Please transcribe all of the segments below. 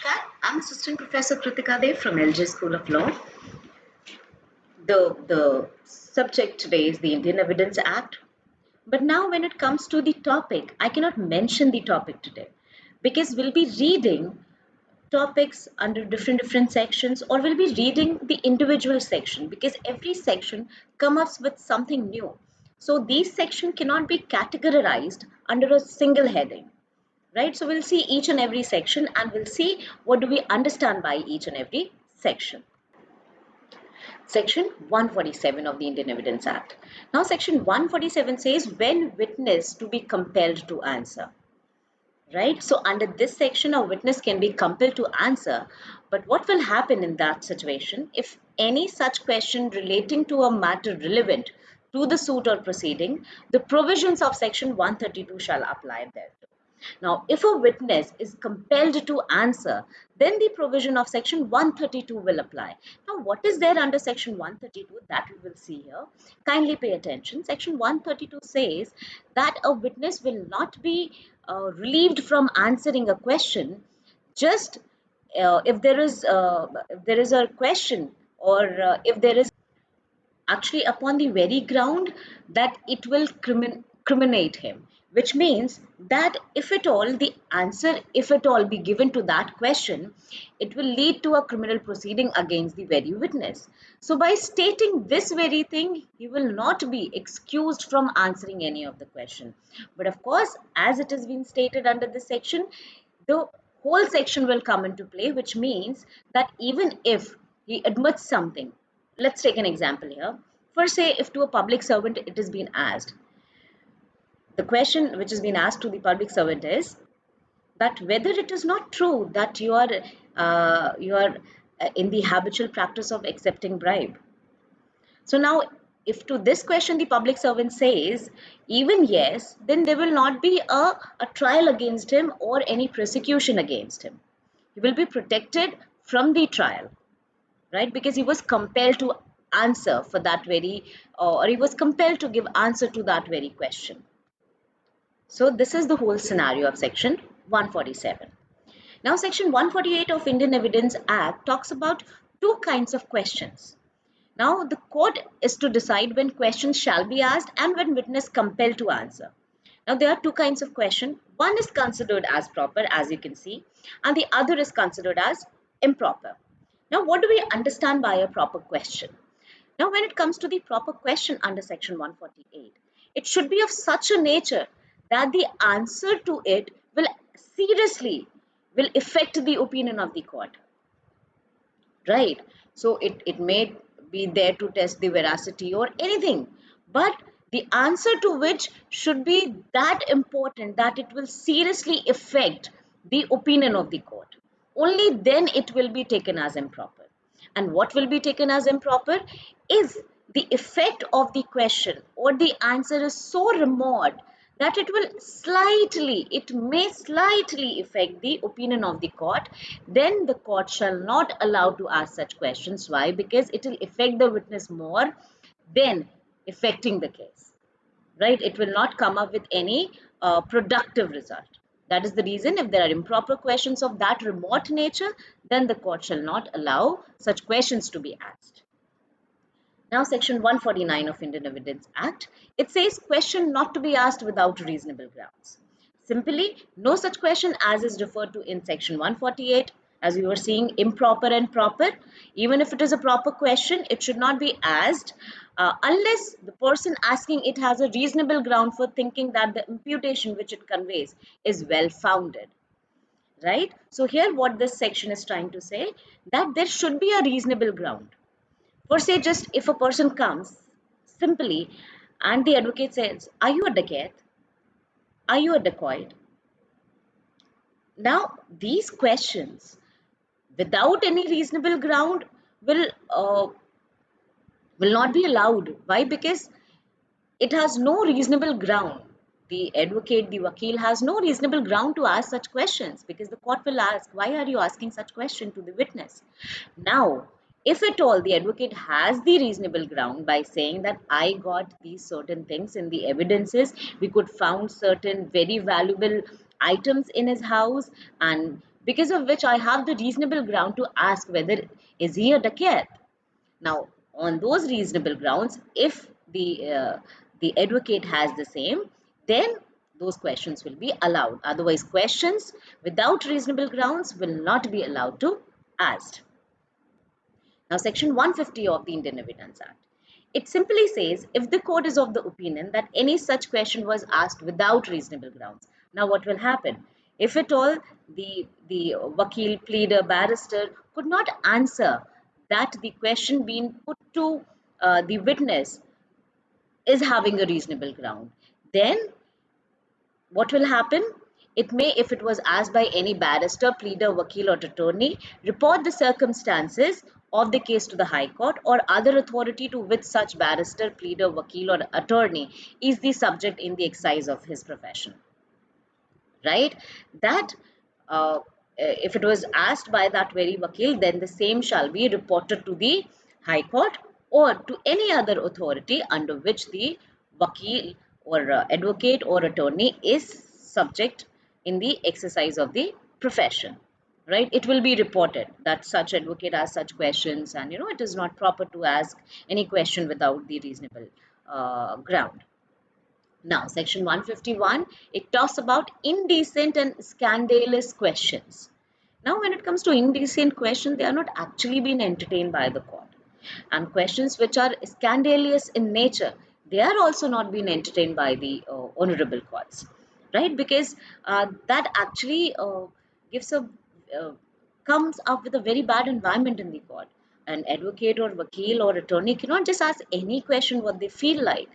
Namaskar. I'm Assistant Professor Kritika Dev from LJ School of Law. The subject today is the Indian Evidence Act. But now when it comes to the topic, I cannot mention the topic today because we'll be reading topics under different sections, or we'll be reading the individual section because every section comes up with something new. So these sections cannot be categorized under a single heading. Right, so we'll see each and every section and we'll see what do we understand by each and every section. Section 147 of the Indian Evidence Act. Now section 147 says when witness to be compelled to answer. Right, so under this section a witness can be compelled to answer, but what will happen in that situation if any such question relating to a matter relevant to the suit or proceeding, the provisions of section 132 shall apply there. Now, if a witness is compelled to answer, then the provision of section 132 will apply. Now, what is there under section 132? That we will see here. Kindly pay attention. Section 132 says that a witness will not be relieved from answering a question just if there is a question, or if there is actually upon the very ground that it will criminate him, which means that if at all the answer, if at all be given to that question, it will lead to a criminal proceeding against the very witness. So by stating this very thing, he will not be excused from answering any of the question. But of course, as it has been stated under this section, the whole section will come into play, which means that even if he admits something, let's take an example here. First, say if to a public servant it has been asked, the question which has been asked to the public servant is that whether it is not true that you are in the habitual practice of accepting bribe. So now, if to this question the public servant says even yes, then there will not be a trial against him or any prosecution against him. He will be protected from the trial, right? Because he was compelled to answer for that very, or he was compelled to give answer to that very question. So this is the whole scenario of section 147. Now section 148 of Indian Evidence Act talks about two kinds of questions. Now the court is to decide when questions shall be asked and when witness compelled to answer. Now there are two kinds of question. One is considered as proper, as you can see, and the other is considered as improper. Now what do we understand by a proper question? Now when it comes to the proper question under section 148, it should be of such a nature that the answer to it will seriously will affect the opinion of the court. Right? So it may be there to test the veracity or anything, but the answer to which should be that important that it will seriously affect the opinion of the court. Only then it will be taken as improper. And what will be taken as improper is the effect of the question or the answer is so remote that it may slightly affect the opinion of the court. Then the court shall not allow to ask such questions. Why? Because it will affect the witness more than affecting the case, right? It will not come up with any productive result. That is the reason if there are improper questions of that remote nature, then the court shall not allow such questions to be asked. Now, section 149 of Indian Evidence Act, it says question not to be asked without reasonable grounds. Simply, no such question as is referred to in section 148. As we were seeing, improper and proper. Even if it is a proper question, it should not be asked unless the person asking it has a reasonable ground for thinking that the imputation which it conveys is well founded. Right? So here what this section is trying to say, that there should be a reasonable ground. For say just if a person comes simply and the advocate says, are you a dacoit? Are you a dacoit? Now these questions without any reasonable ground will not be allowed. Why? Because it has no reasonable ground. The advocate, the vakil has no reasonable ground to ask such questions, because the court will ask, why are you asking such question to the witness? Now, if at all the advocate has the reasonable ground by saying that I got these certain things in the evidences, we could found certain very valuable items in his house, and because of which I have the reasonable ground to ask whether is he a dacoit. Now, on those reasonable grounds, if the advocate has the same, then those questions will be allowed. Otherwise, questions without reasonable grounds will not be allowed to asked. Now, Section 150 of the Indian Evidence Act. It simply says if the court is of the opinion that any such question was asked without reasonable grounds. Now, what will happen? If at all the vakil, pleader, barrister could not answer that the question being put to the witness is having a reasonable ground, then what will happen? It may, if it was asked by any barrister, pleader, vakil, or attorney, report the circumstances of the case to the High Court or other authority to which such barrister, pleader, vakil, or attorney is the subject in the exercise of his profession. Right? That if it was asked by that very vakil, then the same shall be reported to the High Court or to any other authority under which the vakil or advocate or attorney is subject in the exercise of the profession. Right? It will be reported that such advocate asks such questions, and it is not proper to ask any question without the reasonable ground. Now, Section 151, it talks about indecent and scandalous questions. Now, when it comes to indecent questions, they are not actually being entertained by the court. And questions which are scandalous in nature, they are also not being entertained by the honorable courts, right? Because that actually gives a comes up with a very bad environment in the court. An advocate or vakil or attorney cannot just ask any question what they feel like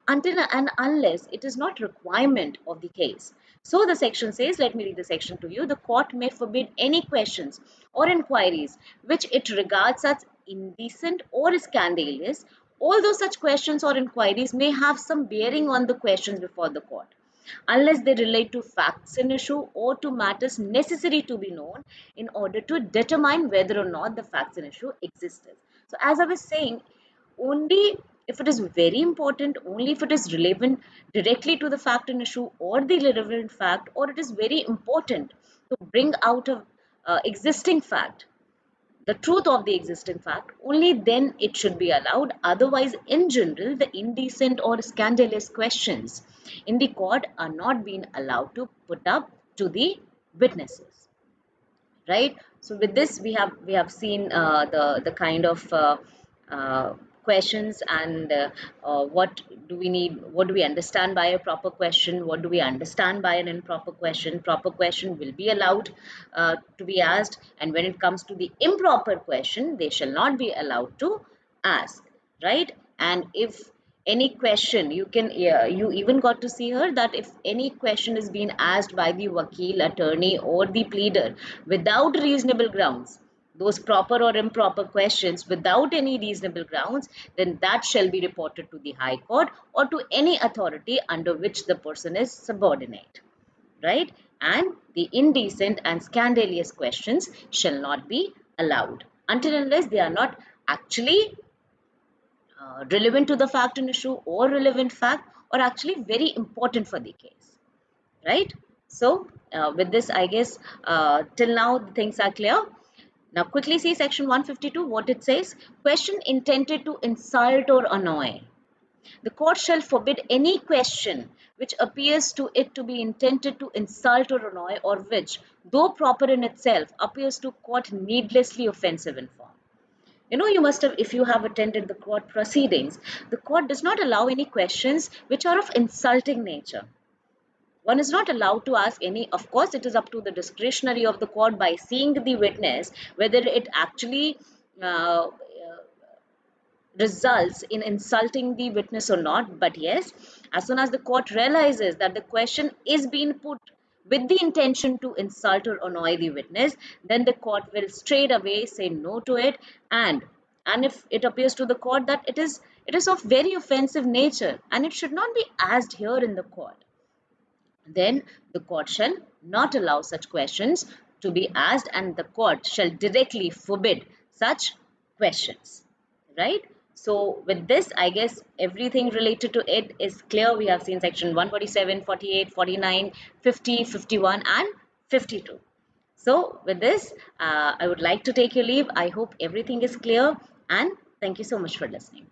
until and unless it is not requirement of the case. So the section says, let me read the section to you. The court may forbid any questions or inquiries which it regards as indecent or scandalous, although such questions or inquiries may have some bearing on the questions before the court, unless they relate to facts in issue or to matters necessary to be known in order to determine whether or not the facts in issue existed. So as I was saying, only if it is very important, only if it is relevant directly to the fact in issue or the relevant fact, or it is very important to bring out a existing fact, the truth of the existing fact, only then it should be allowed. Otherwise, in general, the indecent or scandalous questions in the court are not being allowed to put up to the witnesses, right? So with this, we have seen the kind of uh, questions, and what do we need, what do we understand by a proper question, what do we understand by an improper question. Proper question will be allowed to be asked, and when it comes to the improper question, they shall not be allowed to ask, right? And if any question, you can, you even got to see her that if any question is being asked by the vakil, attorney, or the pleader without reasonable grounds, those proper or improper questions without any reasonable grounds, then that shall be reported to the High Court or to any authority under which the person is subordinate, right? And the indecent and scandalous questions shall not be allowed until unless they are not actually relevant to the fact and issue or relevant fact, or actually very important for the case, right? So with this, I guess till now the things are clear. Now quickly see section 152, what it says. Question intended to insult or annoy. The court shall forbid any question which appears to it to be intended to insult or annoy, or which, though proper in itself, appears to court needlessly offensive in form. You must have, if you have attended the court proceedings, the court does not allow any questions which are of insulting nature. One is not allowed to ask any, of course, it is up to the discretionary of the court by seeing the witness whether it actually results in insulting the witness or not. But yes, as soon as the court realizes that the question is being put with the intention to insult or annoy the witness, then the court will straight away say no to it. And if it appears to the court that it is of very offensive nature and it should not be asked here in the court, then the court shall not allow such questions to be asked, and the court shall directly forbid such questions, right? So with this, I guess everything related to it is clear. We have seen section 147, 48, 49, 50, 51, and 52. So with this, I would like to take your leave. I hope everything is clear, and thank you so much for listening.